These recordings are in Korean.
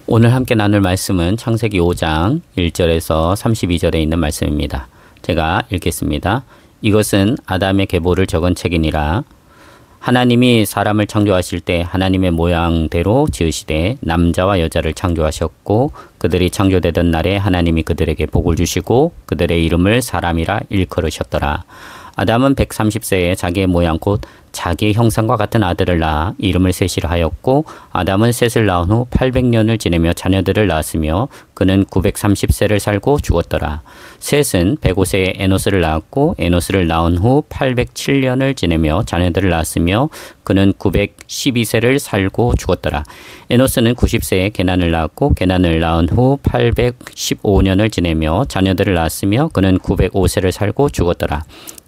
오늘 함께 나눌 말씀은 창세기 5장 1절에서 32절에 있는 말씀입니다. 제가 읽겠습니다. 이것은 아담의 계보를 적은 책이니라. 하나님이 사람을 창조하실 때 하나님의 모양대로 지으시되 남자와 여자를 창조하셨고 그들이 창조되던 날에 하나님이 그들에게 복을 주시고 그들의 이름을 사람이라 일컬으셨더라. 아담은 130세에 자기의 모양 곧 자기의 형상과 같은 아들을 낳아 이름을 셋이라 하였고 아담은 셋을 낳은 후 800년을 지내며 자녀들을 낳았으며 그는 930세를 살고 죽었더라. 셋은 105세에 에노스를 낳았고 에노스를 낳은 후 807년을 지내며 자녀들을 낳았으며 그는 912세를 살고 죽었더라. 에노스는 90세에 게난을 낳았고 게난을 낳은 후 815년을 지내며 자녀들을 낳았으며 그는 905세를 살고 죽었더라.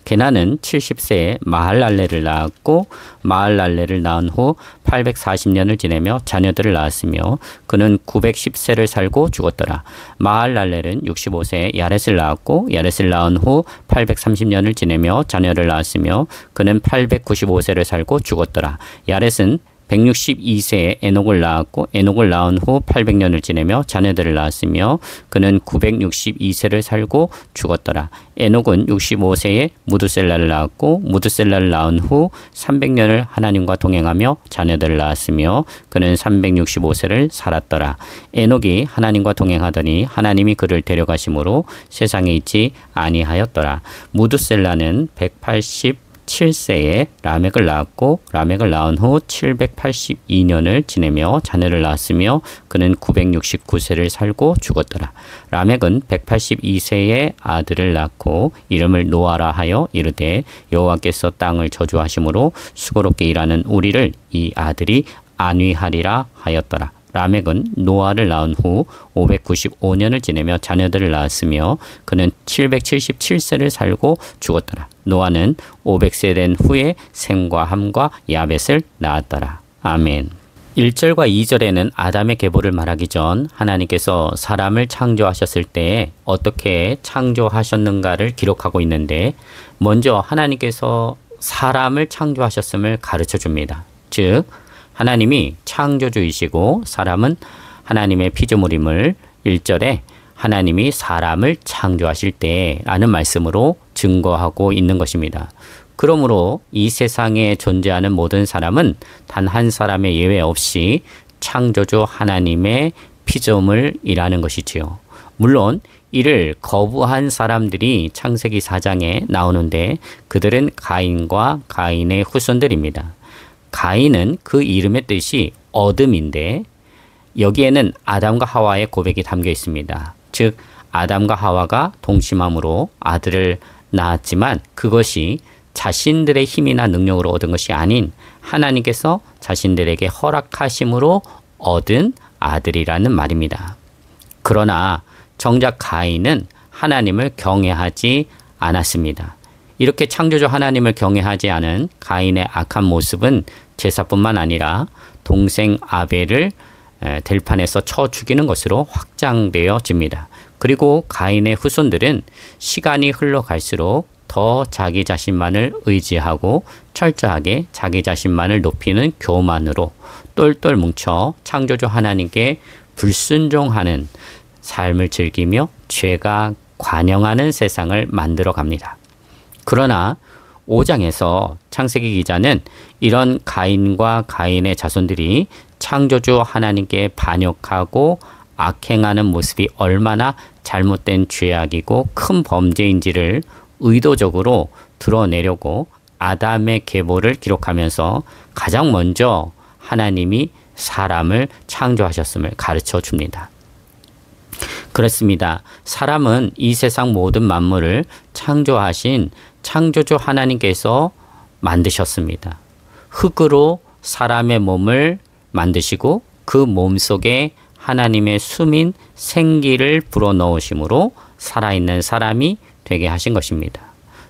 게난은 70세에 마할랄레를 낳았고 마할랄레를 낳은 후 840년을 지내며 자녀들을 낳았으며 그는 910세를 살고 죽었더라. 마할랄레는 65세에 야렛을 낳았고 야렛을 낳은 후 830년을 지내며 자녀를 낳았으며 그는 895세를 살고 죽었더라. 야렛은 162세에 에녹을 낳았고 에녹을 낳은 후 800년을 지내며 자녀들을 낳았으며 그는 962세를 살고 죽었더라. 에녹은 65세에 무드셀라를 낳았고 무드셀라를 낳은 후 300년을 하나님과 동행하며 자녀들을 낳았으며 그는 365세를 살았더라. 에녹이 하나님과 동행하더니 하나님이 그를 데려가심으로 세상에 있지 아니하였더라. 무드셀라는 187세에 라멕을 낳았고 라멕을 낳은 후 782년을 지내며 자녀를 낳았으며 그는 969세를 살고 죽었더라. 라멕은 182세에 아들을 낳고 이름을 노아라 하여 이르되 여호와께서 땅을 저주하심으로 수고롭게 일하는 우리를 이 아들이 안위하리라 하였더라. 라멕은 노아를 낳은 후 595년을 지내며 자녀들을 낳았으며 그는 777세를 살고 죽었더라. 노아는 500세 된 후에 셈과 함과 야벳을 낳았더라. 아멘. 1절과 2절에는 아담의 계보를 말하기 전 하나님께서 사람을 창조하셨을 때 어떻게 창조하셨는가를 기록하고 있는데 먼저 하나님께서 사람을 창조하셨음을 가르쳐 줍니다. 즉 하나님이 창조주이시고 사람은 하나님의 피조물임을 1절에 하나님이 사람을 창조하실 때라는 말씀으로 증거하고 있는 것입니다. 그러므로 이 세상에 존재하는 모든 사람은 단 한 사람의 예외 없이 창조주 하나님의 피조물이라는 것이지요. 물론 이를 거부한 사람들이 창세기 4장에 나오는데 그들은 가인과 가인의 후손들입니다. 가인은 그 이름의 뜻이 어둠인데 여기에는 아담과 하와의 고백이 담겨 있습니다. 즉 아담과 하와가 동침함으로 아들을 낳았지만 그것이 자신들의 힘이나 능력으로 얻은 것이 아닌 하나님께서 자신들에게 허락하심으로 얻은 아들이라는 말입니다. 그러나 정작 가인은 하나님을 경외하지 않았습니다. 이렇게 창조주 하나님을 경외하지 않은 가인의 악한 모습은 제사뿐만 아니라 동생 아벨을 들판에서 쳐 죽이는 것으로 확장되어집니다. 그리고 가인의 후손들은 시간이 흘러갈수록 더 자기 자신만을 의지하고 철저하게 자기 자신만을 높이는 교만으로 똘똘 뭉쳐 창조주 하나님께 불순종하는 삶을 즐기며 죄가 관영하는 세상을 만들어 갑니다. 그러나 5장에서 창세기 기자는 이런 가인과 가인의 자손들이 창조주 하나님께 반역하고 악행하는 모습이 얼마나 잘못된 죄악이고 큰 범죄인지를 의도적으로 드러내려고 아담의 계보를 기록하면서 가장 먼저 하나님이 사람을 창조하셨음을 가르쳐 줍니다. 그렇습니다. 사람은 이 세상 모든 만물을 창조하신 창조주 하나님께서 만드셨습니다. 흙으로 사람의 몸을 만드시고 그 몸 속에 하나님의 숨인 생기를 불어넣으심으로 살아있는 사람이 되게 하신 것입니다.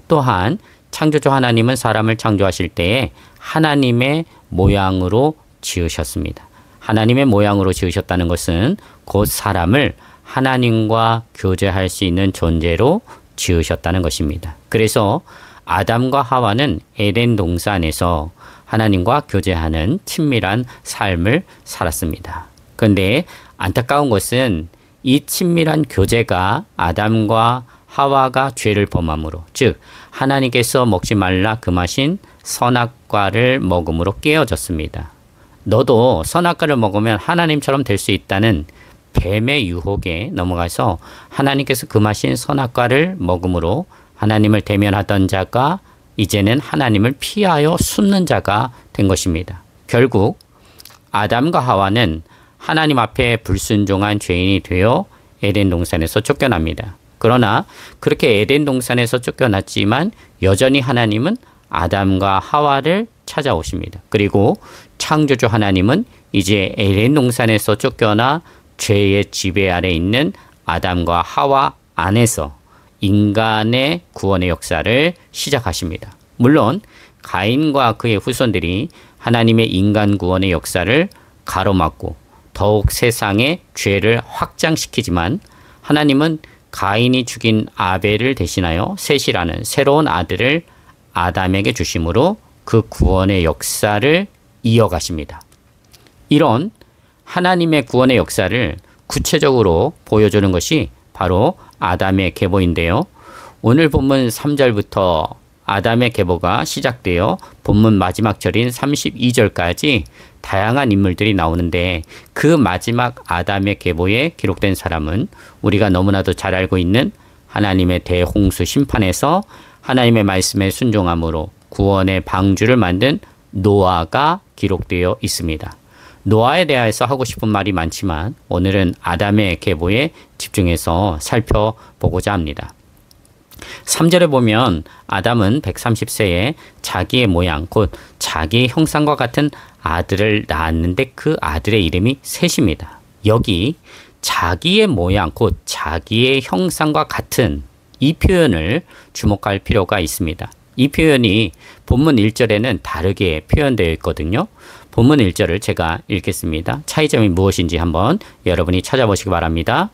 또한 창조주 하나님은 사람을 창조하실 때에 하나님의 모양으로 지으셨습니다. 하나님의 모양으로 지으셨다는 것은 곧 사람을 하나님과 교제할 수 있는 존재로 지으셨다는 것입니다. 그래서 아담과 하와는 에덴 동산에서 하나님과 교제하는 친밀한 삶을 살았습니다. 그런데 안타까운 것은 이 친밀한 교제가 아담과 하와가 죄를 범함으로, 즉 하나님께서 먹지 말라 금하신 선악과를 먹음으로 깨어졌습니다. 너도 선악과를 먹으면 하나님처럼 될 수 있다는 뱀의 유혹에 넘어가서 하나님께서 금하신 선악과를 먹음으로 하나님을 대면하던 자가 이제는 하나님을 피하여 숨는 자가 된 것입니다. 결국 아담과 하와는 하나님 앞에 불순종한 죄인이 되어 에덴 동산에서 쫓겨납니다. 그러나 그렇게 에덴 동산에서 쫓겨났지만 여전히 하나님은 아담과 하와를 찾아오십니다. 그리고 창조주 하나님은 이제 에덴 동산에서 쫓겨나 죄의 지배 아래 있는 아담과 하와 안에서 인간의 구원의 역사를 시작하십니다. 물론 가인과 그의 후손들이 하나님의 인간 구원의 역사를 가로막고 더욱 세상의 죄를 확장시키지만 하나님은 가인이 죽인 아벨을 대신하여 셋이라는 새로운 아들을 아담에게 주심으로 그 구원의 역사를 이어가십니다. 이런 하나님의 구원의 역사를 구체적으로 보여주는 것이 바로 아담의 계보인데요. 오늘 본문 3절부터 아담의 계보가 시작되어 본문 마지막 절인 32절까지 다양한 인물들이 나오는데 그 마지막 아담의 계보에 기록된 사람은 우리가 너무나도 잘 알고 있는 하나님의 대홍수 심판에서 하나님의 말씀에 순종함으로 구원의 방주를 만든 노아가 기록되어 있습니다. 노아에 대해서 하고 싶은 말이 많지만 오늘은 아담의 계보에 집중해서 살펴보고자 합니다. 3절에 보면 아담은 130세에 자기의 모양 곧 자기의 형상과 같은 아들을 낳았는데 그 아들의 이름이 셋입니다. 여기 자기의 모양 곧 자기의 형상과 같은 이 표현을 주목할 필요가 있습니다. 이 표현이 본문 1절에는 다르게 표현되어 있거든요. 본문 1절을 제가 읽겠습니다. 차이점이 무엇인지 한번 여러분이 찾아보시기 바랍니다.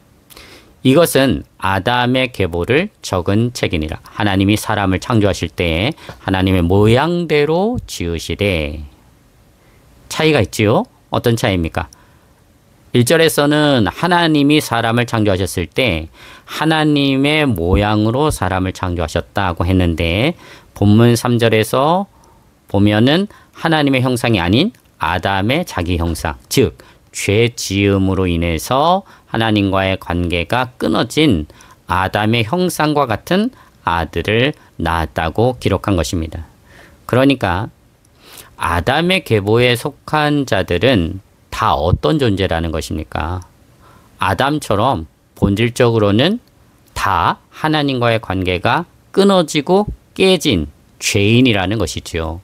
이것은 아담의 계보를 적은 책이니라. 하나님이 사람을 창조하실 때에 하나님의 모양대로 지으시되. 차이가 있지요? 어떤 차이입니까? 1절에서는 하나님이 사람을 창조하셨을 때 하나님의 모양으로 사람을 창조하셨다고 했는데 본문 3절에서 보면은 하나님의 형상이 아닌 아담의 자기 형상, 즉 죄 지음으로 인해서 하나님과의 관계가 끊어진 아담의 형상과 같은 아들을 낳았다고 기록한 것입니다. 그러니까 아담의 계보에 속한 자들은 다 어떤 존재라는 것입니까? 아담처럼 본질적으로는 다 하나님과의 관계가 끊어지고 깨진 죄인이라는 것이지요.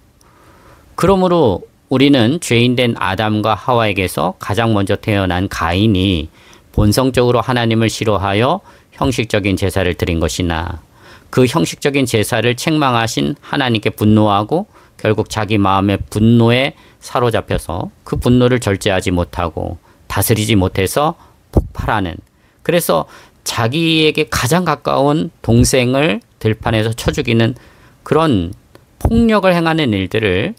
그러므로 우리는 죄인된 아담과 하와에게서 가장 먼저 태어난 가인이 본성적으로 하나님을 싫어하여 형식적인 제사를 드린 것이나 그 형식적인 제사를 책망하신 하나님께 분노하고 결국 자기 마음의 분노에 사로잡혀서 그 분노를 절제하지 못하고 다스리지 못해서 폭발하는, 그래서 자기에게 가장 가까운 동생을 들판에서 쳐 죽이는 그런 폭력을 행하는 일들을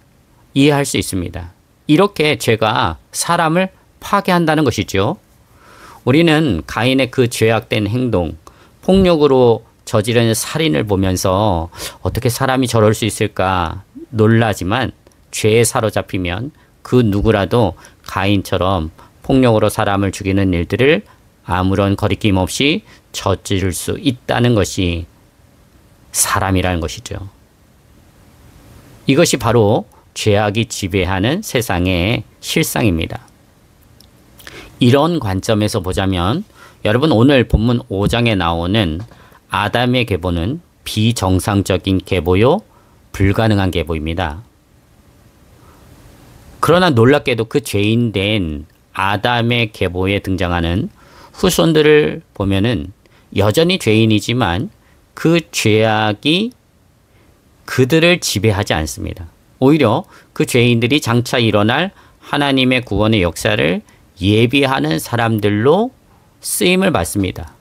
이해할 수 있습니다. 이렇게 죄가 사람을 파괴한다는 것이죠. 우리는 가인의 그 죄악된 행동, 폭력으로 저지른 살인을 보면서 어떻게 사람이 저럴 수 있을까 놀라지만 죄에 사로잡히면 그 누구라도 가인처럼 폭력으로 사람을 죽이는 일들을 아무런 거리낌 없이 저지를 수 있다는 것이 사람이라는 것이죠. 이것이 바로 죄악이 지배하는 세상의 실상입니다. 이런 관점에서 보자면 여러분 오늘 본문 5장에 나오는 아담의 계보는 비정상적인 계보요, 불가능한 계보입니다. 그러나 놀랍게도 그 죄인된 아담의 계보에 등장하는 후손들을 보면은 여전히 죄인이지만 그 죄악이 그들을 지배하지 않습니다. 오히려 그 죄인들이 장차 일어날 하나님의 구원의 역사를 예비하는 사람들로 쓰임을 받습니다.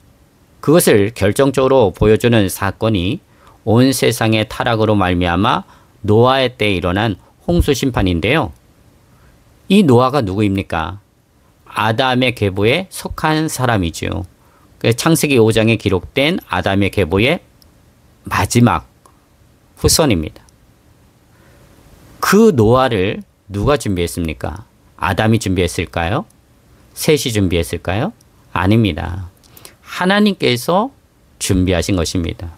그것을 결정적으로 보여주는 사건이 온 세상의 타락으로 말미암아 노아의 때에 일어난 홍수 심판인데요. 이 노아가 누구입니까? 아담의 계보에 속한 사람이죠. 창세기 5장에 기록된 아담의 계보의 마지막 후손입니다. 그 노아를 누가 준비했습니까? 아담이 준비했을까요? 셋이 준비했을까요? 아닙니다. 하나님께서 준비하신 것입니다.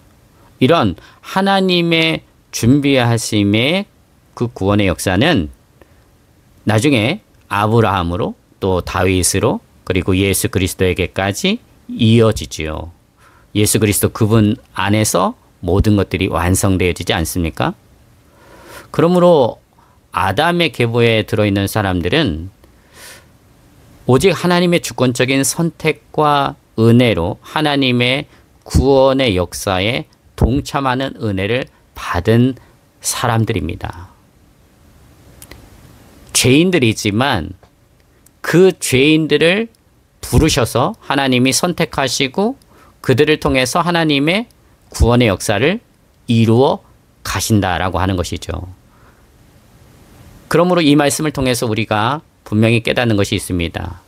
이런 하나님의 준비하심의 그 구원의 역사는 나중에 아브라함으로 또 다윗으로 그리고 예수 그리스도에게까지 이어지지요. 예수 그리스도 그분 안에서 모든 것들이 완성되어지지 않습니까? 그러므로 아담의 계보에 들어있는 사람들은 오직 하나님의 주권적인 선택과 은혜로 하나님의 구원의 역사에 동참하는 은혜를 받은 사람들입니다. 죄인들이지만 그 죄인들을 부르셔서 하나님이 선택하시고 그들을 통해서 하나님의 구원의 역사를 이루어 가신다라고 하는 것이죠. 그러므로 이 말씀을 통해서 우리가 분명히 깨닫는 것이 있습니다.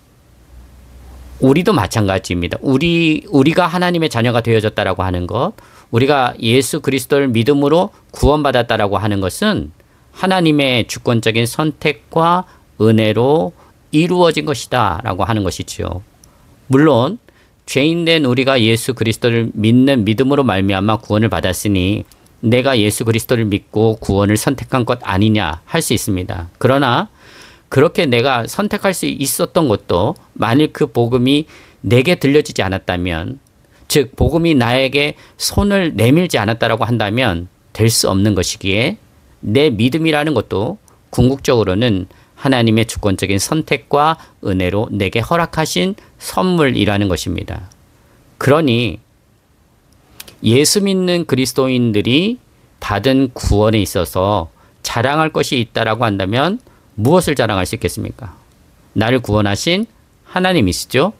우리도 마찬가지입니다. 우리가 하나님의 자녀가 되어졌다라고 하는 것, 우리가 예수 그리스도를 믿음으로 구원받았다라고 하는 것은 하나님의 주권적인 선택과 은혜로 이루어진 것이다 라고 하는 것이지요. 물론 죄인된 우리가 예수 그리스도를 믿는 믿음으로 말미암아 구원을 받았으니 내가 예수 그리스도를 믿고 구원을 선택한 것 아니냐 할 수 있습니다. 그러나 그렇게 내가 선택할 수 있었던 것도 만일 그 복음이 내게 들려지지 않았다면, 즉 복음이 나에게 손을 내밀지 않았다라고 한다면 될 수 없는 것이기에 내 믿음이라는 것도 궁극적으로는 하나님의 주권적인 선택과 은혜로 내게 허락하신 선물이라는 것입니다. 그러니 예수 믿는 그리스도인들이 받은 구원에 있어서 자랑할 것이 있다라고 한다면 무엇을 자랑할 수 있겠습니까? 나를 구원하신 하나님이시죠.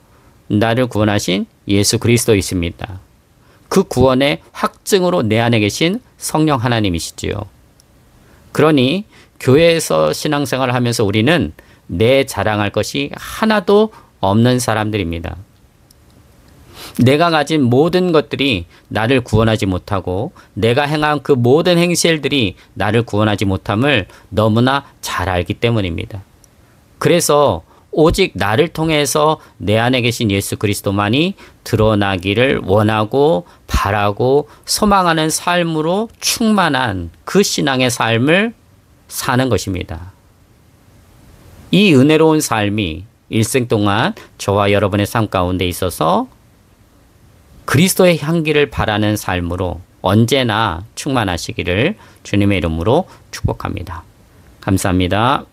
나를 구원하신 예수 그리스도이십니다. 그 구원의 확증으로 내 안에 계신 성령 하나님이시지요. 그러니 교회에서 신앙생활을 하면서 우리는 내 자랑할 것이 하나도 없는 사람들입니다. 내가 가진 모든 것들이 나를 구원하지 못하고 내가 행한 그 모든 행실들이 나를 구원하지 못함을 너무나 잘 알기 때문입니다. 그래서 오직 나를 통해서 내 안에 계신 예수 그리스도만이 드러나기를 원하고 바라고 소망하는 삶으로 충만한 그 신앙의 삶을 사는 것입니다. 이 은혜로운 삶이 일생 동안 저와 여러분의 삶 가운데 있어서 그리스도의 향기를 바라는 삶으로 언제나 충만하시기를 주님의 이름으로 축복합니다. 감사합니다.